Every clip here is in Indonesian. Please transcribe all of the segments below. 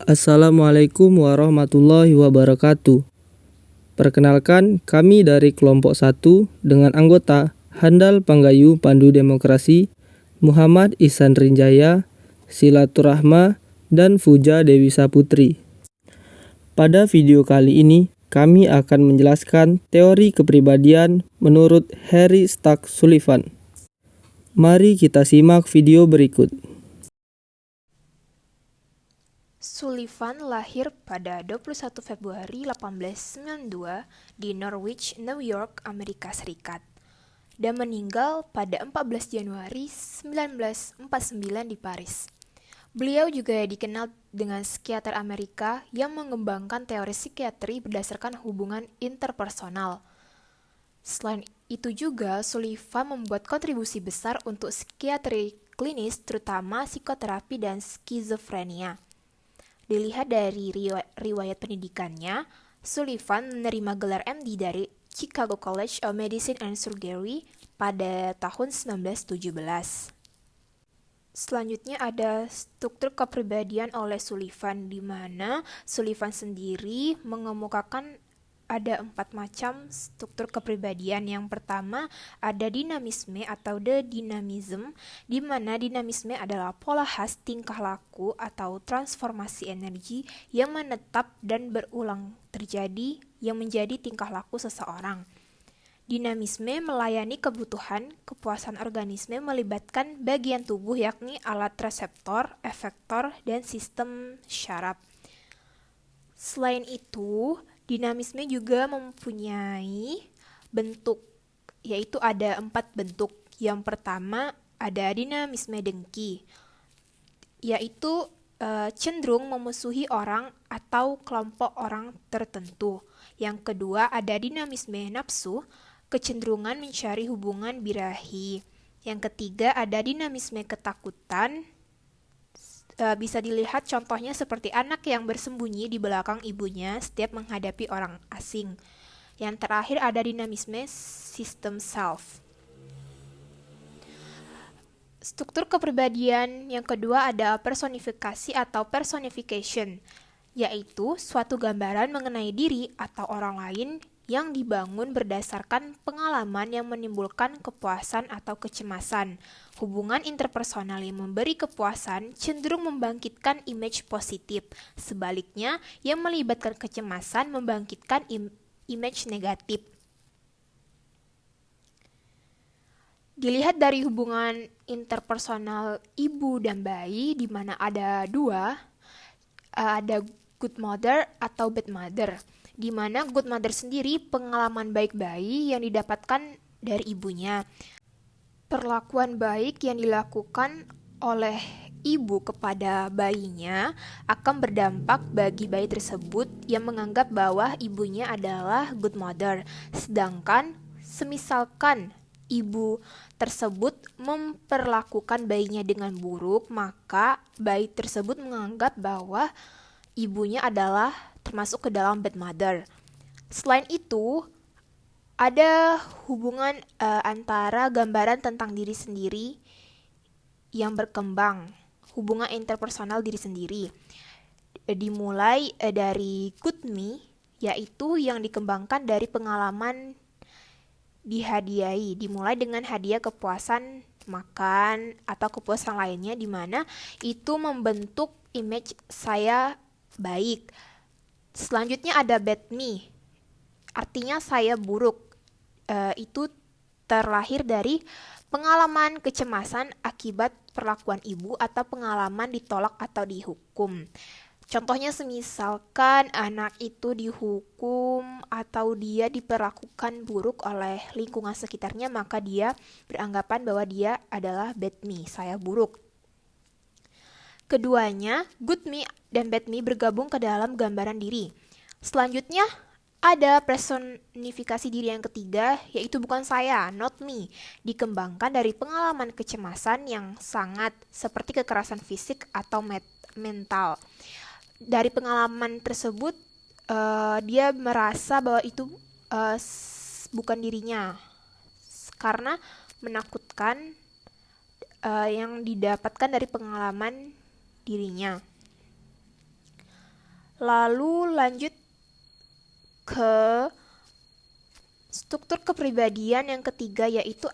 Assalamualaikum warahmatullahi wabarakatuh. Perkenalkan, kami dari kelompok 1 dengan anggota Handal Panggayu Pandu Demokrasi, Muhammad Ihsan Rinjaya, Silaturahma, dan Fuja Dewi Saputri. Pada video kali ini, kami akan menjelaskan teori kepribadian menurut Harry Stack Sullivan. Mari kita simak video berikut. Sullivan lahir pada 21 Februari 1892 di Norwich, New York, Amerika Serikat, dan meninggal pada 14 Januari 1949 di Paris. Beliau juga dikenal dengan psikiater Amerika yang mengembangkan teori psikiatri berdasarkan hubungan interpersonal. Selain itu juga, Sullivan membuat kontribusi besar untuk psikiatri klinis, terutama psikoterapi dan skizofrenia. Dilihat dari riwayat pendidikannya, Sullivan menerima gelar MD dari Chicago College of Medicine and Surgery pada tahun 1917. Selanjutnya ada struktur kepribadian oleh Sullivan, di mana Sullivan sendiri mengemukakan ada 4 macam struktur kepribadian. Yang pertama ada dinamisme atau the dynamism, di mana dinamisme adalah pola khas tingkah laku atau transformasi energi yang menetap dan berulang terjadi yang menjadi tingkah laku seseorang. Dinamisme melayani kebutuhan kepuasan organisme melibatkan bagian tubuh yakni alat reseptor, efektor, dan sistem syaraf. Selain itu, dinamisme juga mempunyai bentuk, yaitu ada 4 bentuk. Yang pertama ada dinamisme dengki, yaitu cenderung memusuhi orang atau kelompok orang tertentu. Yang kedua ada dinamisme nafsu, kecenderungan mencari hubungan birahi. Yang ketiga ada dinamisme ketakutan, bisa dilihat contohnya seperti anak yang bersembunyi di belakang ibunya setiap menghadapi orang asing. Yang terakhir ada dinamisme sistem self. Struktur kepribadian yang kedua ada personifikasi atau personification, yaitu suatu gambaran mengenai diri atau orang lain yang dibangun berdasarkan pengalaman yang menimbulkan kepuasan atau kecemasan. Hubungan interpersonal yang memberi kepuasan cenderung membangkitkan image positif. Sebaliknya, yang melibatkan kecemasan membangkitkan image negatif. Dilihat dari hubungan interpersonal ibu dan bayi, di mana ada 2, ada good mother atau bad mother, di mana good mother sendiri pengalaman baik bayi yang didapatkan dari ibunya. Perlakuan baik yang dilakukan oleh ibu kepada bayinya akan berdampak bagi bayi tersebut yang menganggap bahwa ibunya adalah good mother. Sedangkan semisalkan ibu tersebut memperlakukan bayinya dengan buruk, maka bayi tersebut menganggap bahwa ibunya adalah termasuk ke dalam bad mother. Selain itu, ada hubungan antara gambaran tentang diri sendiri yang berkembang, hubungan interpersonal diri sendiri. Dimulai dari good me, yaitu yang dikembangkan dari pengalaman dihadiahi, dimulai dengan hadiah kepuasan makan atau kepuasan lainnya, di mana itu membentuk image saya baik. Selanjutnya ada bad me, artinya saya buruk. Itu terlahir dari pengalaman kecemasan akibat perlakuan ibu atau pengalaman ditolak atau dihukum. Contohnya semisalkan anak itu dihukum atau dia diperlakukan buruk oleh lingkungan sekitarnya, maka dia beranggapan bahwa dia adalah bad me, saya buruk. Keduanya, good me dan bad me bergabung ke dalam gambaran diri. Selanjutnya ada personifikasi diri yang ketiga, yaitu bukan saya, not me, dikembangkan dari pengalaman kecemasan yang sangat seperti kekerasan fisik atau mental. Dari pengalaman tersebut, dia merasa bahwa itu bukan dirinya, karena menakutkan yang didapatkan dari pengalaman dirinya. Lalu lanjut ke struktur kepribadian yang ketiga, yaitu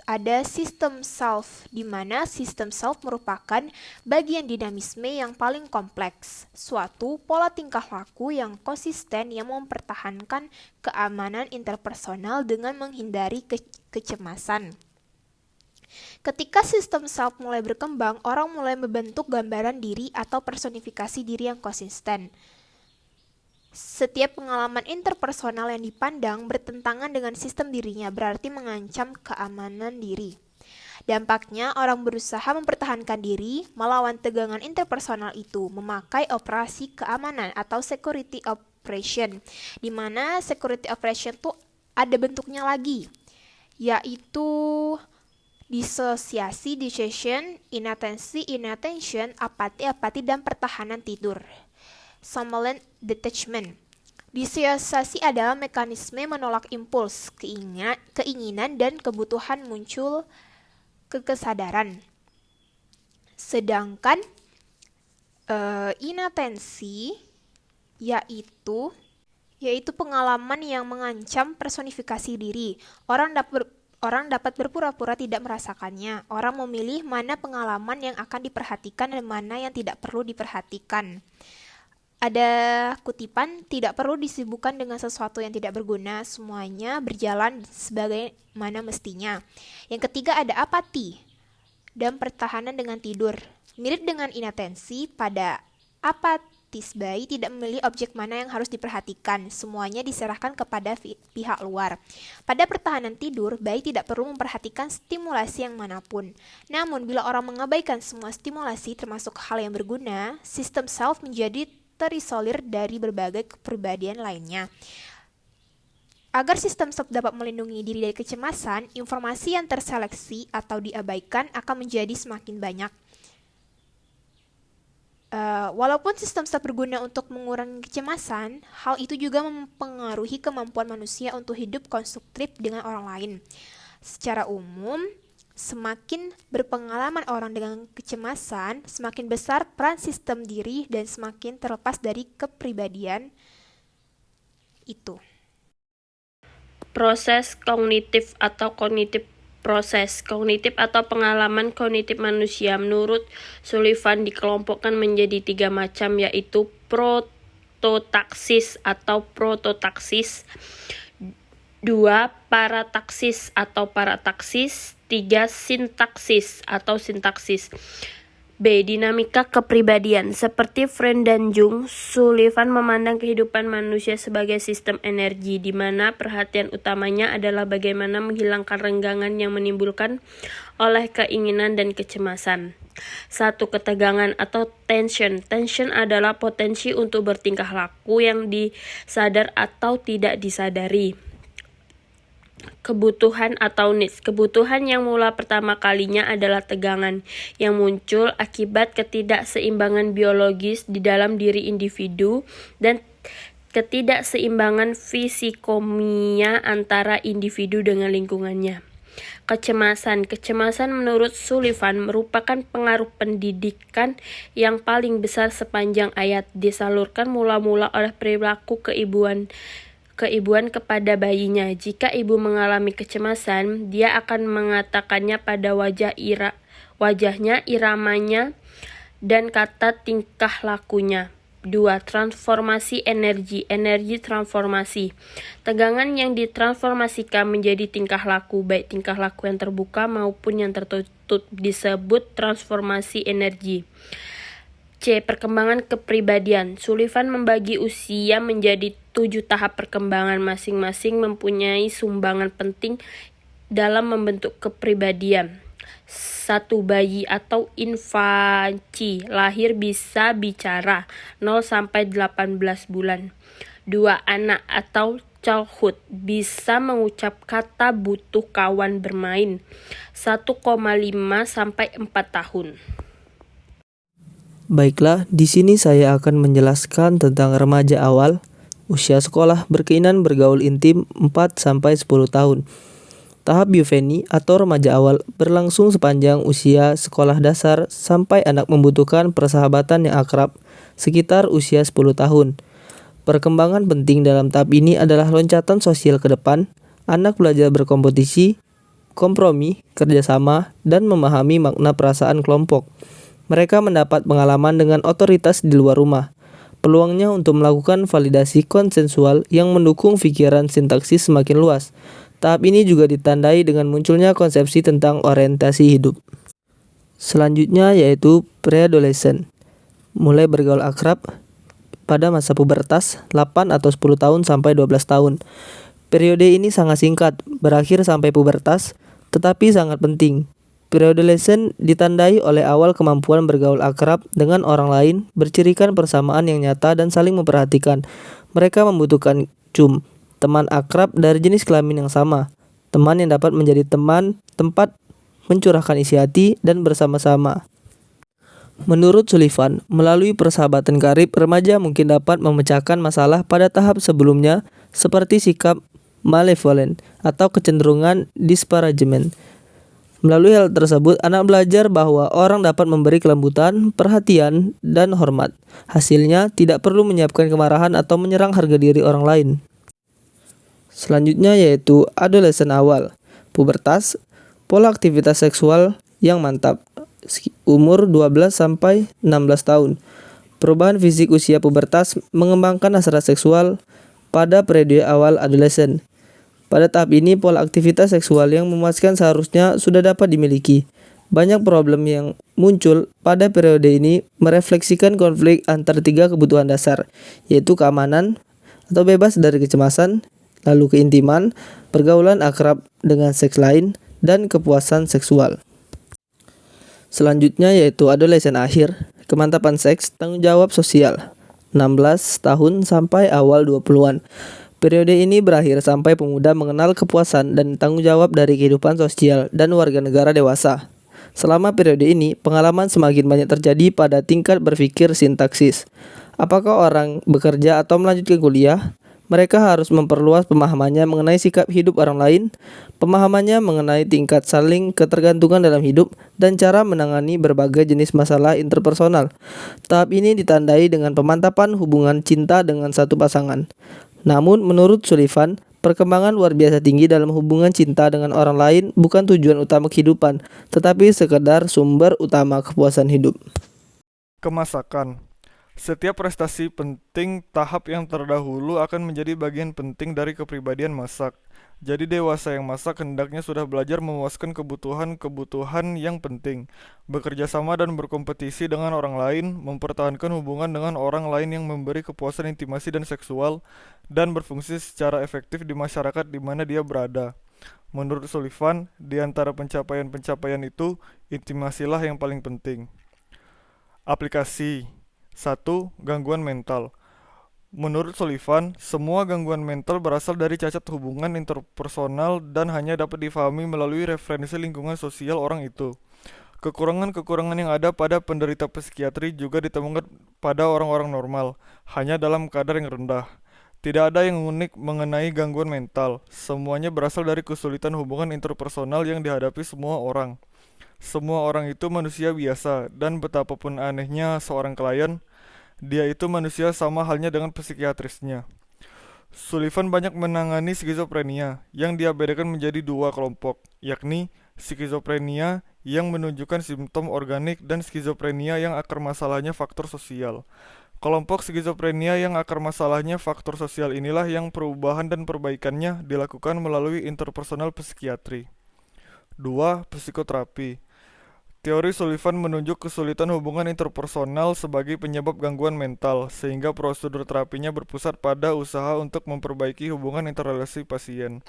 ada sistem self, di mana sistem self merupakan bagian dinamisme yang paling kompleks, suatu pola tingkah laku yang konsisten yang mempertahankan keamanan interpersonal dengan menghindari kecemasan. Ketika sistem self mulai berkembang, orang mulai membentuk gambaran diri atau personifikasi diri yang konsisten. Setiap pengalaman interpersonal yang dipandang bertentangan dengan sistem dirinya berarti mengancam keamanan diri. Dampaknya, orang berusaha mempertahankan diri melawan tegangan interpersonal itu memakai operasi keamanan atau security operation, di mana security operation itu ada bentuknya lagi, yaitu disosiasi, dissociation, inattention, apati, dan pertahanan tidur. Somnolent detachment. Disosiasi adalah mekanisme menolak impuls, keinginan, dan kebutuhan muncul ke kesadaran. Sedangkan inatensi yaitu pengalaman yang mengancam personifikasi diri. Orang dapat berpura-pura tidak merasakannya. Orang memilih mana pengalaman yang akan diperhatikan dan mana yang tidak perlu diperhatikan. Ada kutipan, tidak perlu disibukkan dengan sesuatu yang tidak berguna, semuanya berjalan sebagaimana mestinya. Yang ketiga ada apati dan pertahanan dengan tidur. Mirip dengan inatensi, pada apatis bayi tidak memilih objek mana yang harus diperhatikan, semuanya diserahkan kepada pihak luar. Pada pertahanan tidur, bayi tidak perlu memperhatikan stimulasi yang manapun. Namun bila orang mengabaikan semua stimulasi termasuk hal yang berguna, sistem self menjadi terisolir dari berbagai kepribadian lainnya. Agar sistem self dapat melindungi diri dari kecemasan, informasi yang terseleksi atau diabaikan akan menjadi semakin banyak. Walaupun sistem self berguna untuk mengurangi kecemasan, hal itu juga mempengaruhi kemampuan manusia untuk hidup konstruktif dengan orang lain. Secara umum, semakin berpengalaman orang dengan kecemasan, semakin besar peran sistem diri dan semakin terlepas dari kepribadian itu. Proses kognitif atau kognitif. Proses kognitif atau pengalaman kognitif manusia menurut Sullivan dikelompokkan menjadi 3 macam, yaitu prototaksis atau prototaksis, 2 parataksis atau parataksis, 3 sintaksis atau sintaksis. B. Dinamika kepribadian. Seperti Freud dan Jung, Sullivan memandang kehidupan manusia sebagai sistem energi, di mana perhatian utamanya adalah bagaimana menghilangkan renggangan yang menimbulkan oleh keinginan dan kecemasan. 1. Ketegangan atau tension. Tension adalah potensi untuk bertingkah laku yang disadar atau tidak disadari. Kebutuhan atau needs. Kebutuhan yang mula pertama kalinya adalah tegangan yang muncul akibat ketidakseimbangan biologis di dalam diri individu dan ketidakseimbangan fisikomia antara individu dengan lingkungannya. Kecemasan. Kecemasan menurut Sullivan merupakan pengaruh pendidikan yang paling besar sepanjang ayat, disalurkan mula-mula oleh perilaku keibuan kepada bayinya. Jika ibu mengalami kecemasan, dia akan mengatakannya pada wajahnya, iramanya, dan kata tingkah lakunya. 2. Transformasi energi. Energi transformasi. Tegangan yang ditransformasikan menjadi tingkah laku, baik tingkah laku yang terbuka maupun yang tertutup, disebut transformasi energi. C. Perkembangan kepribadian. Sullivan membagi usia menjadi 7 tahap perkembangan, masing-masing mempunyai sumbangan penting dalam membentuk kepribadian. 1. Bayi atau infansi, lahir bisa bicara 0-18 bulan. 2. Anak atau childhood, bisa mengucap kata, butuh kawan bermain 1,5-4 tahun. Baiklah, di sini saya akan menjelaskan tentang remaja awal. Usia sekolah berkeinginan bergaul intim 4-10 tahun. Tahap Yuveni atau remaja awal berlangsung sepanjang usia sekolah dasar sampai anak membutuhkan persahabatan yang akrab sekitar usia 10 tahun. Perkembangan penting dalam tahap ini adalah loncatan sosial ke depan, anak belajar berkompetisi, kompromi, kerjasama, dan memahami makna perasaan kelompok. Mereka mendapat pengalaman dengan otoritas di luar rumah. Peluangnya untuk melakukan validasi konsensual yang mendukung pikiran sintaksis semakin luas. Tahap ini juga ditandai dengan munculnya konsepsi tentang orientasi hidup. Selanjutnya yaitu preadolescent, mulai bergaul akrab pada masa pubertas 8 atau 10 tahun sampai 12 tahun. Periode ini sangat singkat, berakhir sampai pubertas, tetapi sangat penting. Preadolescent ditandai oleh awal kemampuan bergaul akrab dengan orang lain, bercirikan persamaan yang nyata dan saling memperhatikan. Mereka membutuhkan teman akrab dari jenis kelamin yang sama, teman yang dapat menjadi tempat mencurahkan isi hati dan bersama-sama. Menurut Sullivan, melalui persahabatan karib, remaja mungkin dapat memecahkan masalah pada tahap sebelumnya seperti sikap malevolent atau kecenderungan disparagement. Melalui hal tersebut, anak belajar bahwa orang dapat memberi kelembutan, perhatian, dan hormat. Hasilnya, tidak perlu menyiapkan kemarahan atau menyerang harga diri orang lain. Selanjutnya yaitu adolescent awal, pubertas, pola aktivitas seksual yang mantap, umur 12 sampai 16 tahun. Perubahan fisik usia pubertas mengembangkan hasrat seksual pada periode awal adolescent. Pada tahap ini, pola aktivitas seksual yang memuaskan seharusnya sudah dapat dimiliki. Banyak problem yang muncul pada periode ini merefleksikan konflik antara 3 kebutuhan dasar, yaitu keamanan atau bebas dari kecemasan, lalu keintiman, pergaulan akrab dengan seks lain, dan kepuasan seksual. Selanjutnya yaitu adolesen akhir, kemantapan seks, tanggung jawab sosial, 16 tahun sampai awal 20-an. Periode ini berakhir sampai pemuda mengenal kepuasan dan tanggung jawab dari kehidupan sosial dan warga negara dewasa. Selama periode ini, pengalaman semakin banyak terjadi pada tingkat berpikir sintaksis. Apakah orang bekerja atau melanjutkan kuliah? Mereka harus memperluas pemahamannya mengenai sikap hidup orang lain, pemahamannya mengenai tingkat saling ketergantungan dalam hidup, dan cara menangani berbagai jenis masalah interpersonal. Tahap ini ditandai dengan pemantapan hubungan cinta dengan satu pasangan. Namun, menurut Sullivan, perkembangan luar biasa tinggi dalam hubungan cinta dengan orang lain bukan tujuan utama kehidupan, tetapi sekedar sumber utama kepuasan hidup. Kemasakan. Setiap prestasi penting tahap yang terdahulu akan menjadi bagian penting dari kepribadian masak. Jadi dewasa yang masak hendaknya sudah belajar memuaskan kebutuhan-kebutuhan yang penting, bekerja sama dan berkompetisi dengan orang lain, mempertahankan hubungan dengan orang lain yang memberi kepuasan intimasi dan seksual, dan berfungsi secara efektif di masyarakat di mana dia berada. Menurut Sullivan, di antara pencapaian-pencapaian itu, intimasilah yang paling penting. Aplikasi 1. Gangguan mental. Menurut Sullivan, semua gangguan mental berasal dari cacat hubungan interpersonal dan hanya dapat difahami melalui referensi lingkungan sosial orang itu. Kekurangan-kekurangan yang ada pada penderita psikiatri juga ditemukan pada orang-orang normal, hanya dalam kadar yang rendah. Tidak ada yang unik mengenai gangguan mental, semuanya berasal dari kesulitan hubungan interpersonal yang dihadapi semua orang. Semua orang itu manusia biasa, dan betapapun anehnya seorang klien, dia itu manusia sama halnya dengan psikiatrisnya. Sullivan banyak menangani skizofrenia, yang dia bedakan menjadi 2 kelompok, yakni skizofrenia yang menunjukkan simptom organik dan skizofrenia yang akar masalahnya faktor sosial. Kelompok skizofrenia yang akar masalahnya faktor sosial inilah yang perubahan dan perbaikannya dilakukan melalui interpersonal psikiatri. 2. Psikoterapi. Teori Sullivan menunjuk kesulitan hubungan interpersonal sebagai penyebab gangguan mental, sehingga prosedur terapinya berpusat pada usaha untuk memperbaiki hubungan interrelasi pasien.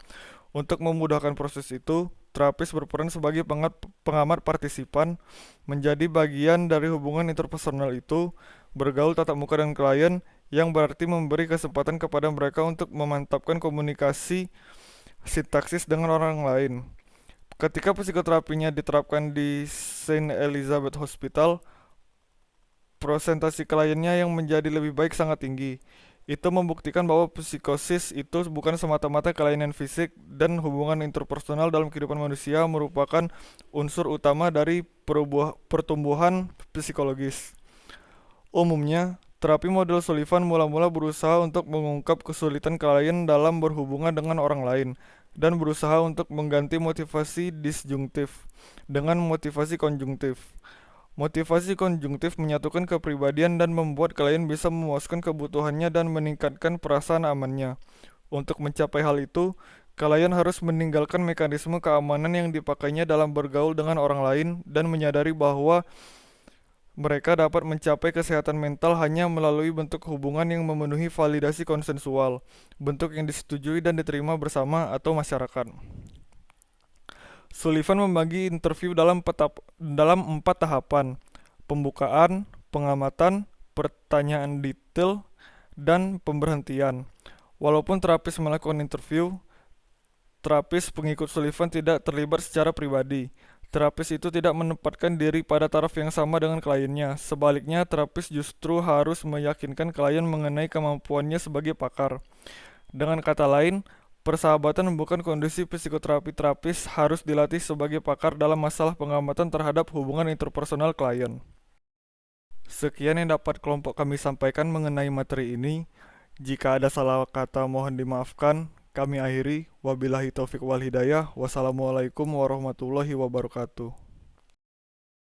Untuk memudahkan proses itu, terapis berperan sebagai pengamat partisipan, menjadi bagian dari hubungan interpersonal itu, bergaul tatap muka dengan klien, yang berarti memberi kesempatan kepada mereka untuk memantapkan komunikasi sintaksis dengan orang lain. Ketika psikoterapinya diterapkan di St. Elizabeth Hospital, prosentasi kliennya yang menjadi lebih baik sangat tinggi. Itu membuktikan bahwa psikosis itu bukan semata-mata kelainan fisik, dan hubungan interpersonal dalam kehidupan manusia merupakan unsur utama dari pertumbuhan psikologis. Umumnya, Terapi model Sullivan mula-mula berusaha untuk mengungkap kesulitan klien dalam berhubungan dengan orang lain dan berusaha untuk mengganti motivasi disjungtif dengan motivasi konjungtif. Motivasi konjungtif menyatukan kepribadian dan membuat klien bisa memuaskan kebutuhannya dan meningkatkan perasaan amannya. Untuk mencapai hal itu, klien harus meninggalkan mekanisme keamanan yang dipakainya dalam bergaul dengan orang lain dan menyadari bahwa mereka dapat mencapai kesehatan mental hanya melalui bentuk hubungan yang memenuhi validasi konsensual, bentuk yang disetujui dan diterima bersama atau masyarakat. Sullivan membagi interview dalam 4 tahapan: pembukaan, pengamatan, pertanyaan detail, dan pemberhentian. Walaupun terapis melakukan interview, terapis pengikut Sullivan tidak terlibat secara pribadi. Terapis itu tidak menempatkan diri pada taraf yang sama dengan kliennya. Sebaliknya, terapis justru harus meyakinkan klien mengenai kemampuannya sebagai pakar. Dengan kata lain, persahabatan bukan kondisi psikoterapi. Terapis harus dilatih sebagai pakar dalam masalah pengamatan terhadap hubungan interpersonal klien. Sekian yang dapat kelompok kami sampaikan mengenai materi ini. Jika ada salah kata mohon dimaafkan. Kami akhiri, wabillahi taufiq wal hidayah, wassalamualaikum warahmatullahi wabarakatuh.